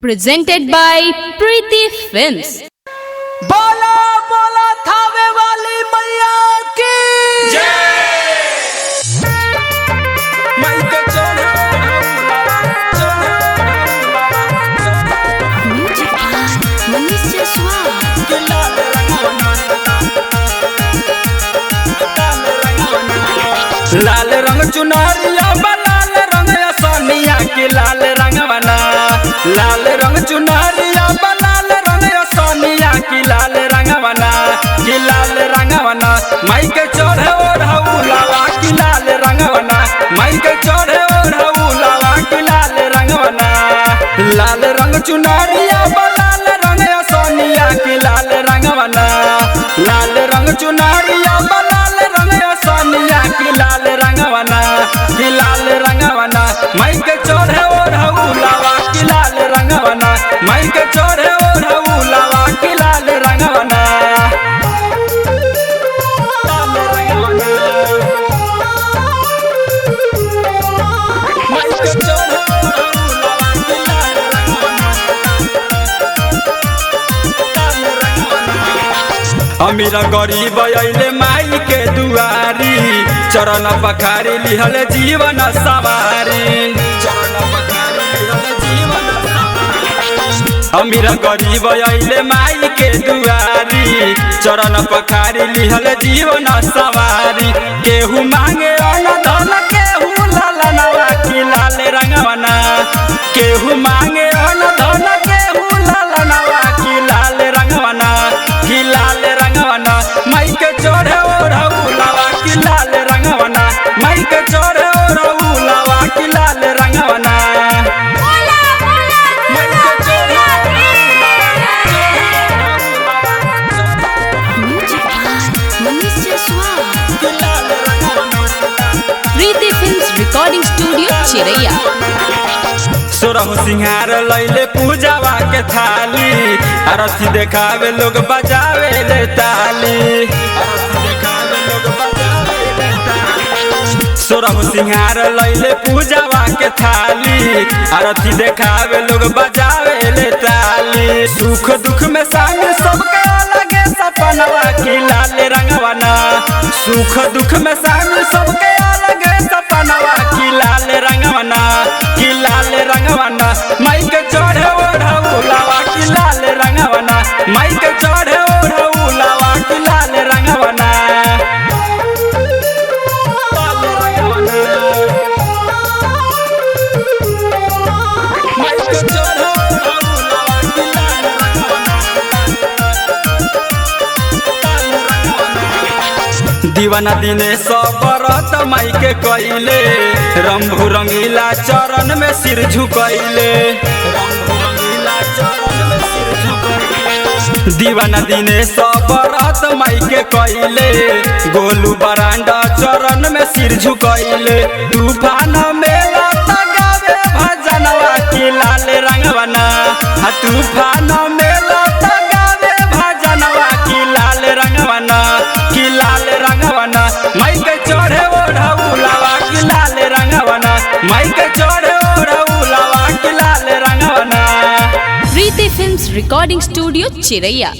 Presented by Preeti Films. बोला बोला थावे वाली मैया की जय। मैं तो Music by Manish लाल रंग चुनरिया लाल रंग सोनिया की लाल रंग बना लाल रंग चुनरिया लाल रंग सोनिया की लाल रंग बना की लाल रंग बना माई के चढ़े और हऊलावा की लाल रंग बना माई के चढ़े और हऊलावा की लाल रंग बना लाल रंग चुनरिया लाल रंग सोनिया की लाल रंग बना लाल रंग चुनरिया लाल रंग सोनिया की लाल रंग बना की लाल रंग बना माई के चढ़े और हऊलावा की लाल रंग बना माई के चढ़े और हऊलावा की लाल रंग बना माई के चढ़े अमीरा गरीब अइले माई के दुआरी चरण पखारी लिहल जीवन सवारी चरण पखारी लिहल जीवन अमीरा गरीब अइले माई के दुआरी चरण पखारी लिहल जीवन सवारी केहू मांगे अन्न धन केहू लालनवा की लाल रंगवना केहू मांगे अन्न धन केहू लालनवा की लाल रंगवना की लाल रंगवना माई के चढ़े और हऊलावा की लाल रंगवना माई के चढ़े और हऊलावा की लाल रंगवना Music by Manish Preeti Films Recording Studio Chiraiya. सोरह सिंहार लैले पूजावा के थाली आरती देखावे लोग बजावे ले ताली सोरह सिंहार लैले पूजावा के थाली आरती देखावे लोग बजावे ले ताली सुख दुख में संग सबके अलगे सपनवा की लाल रंगवना सुख दुख में संग सबके अलगे सपनवा की लाल रंगवना की लाल रंगवना माई के चढ़े और हऊलावा की लाल रंगवना माई के चढ़े और हऊलावा की लाल रंगवना माई के चढ़े और हऊलावा की लाल रंगवना दीवाना दिने सबरत माई के कइले रंभु रंगीला चरण में सिर झुकइले दीवाना दिने सबरत माई के कइले गोलू बरांडा चरण में सिर झुकइले तूफान मेला गावे भजनवा की लाल रंगवना तूफान मेला गावे भजनवा की लाल रंगवना की लाल रंगवना माई के चढ़े और हऊलावा की लाल रंगवना माई के चढ़े और हऊलावा की लाल रंगवना Preeti Films Recording Studio Chiraiya.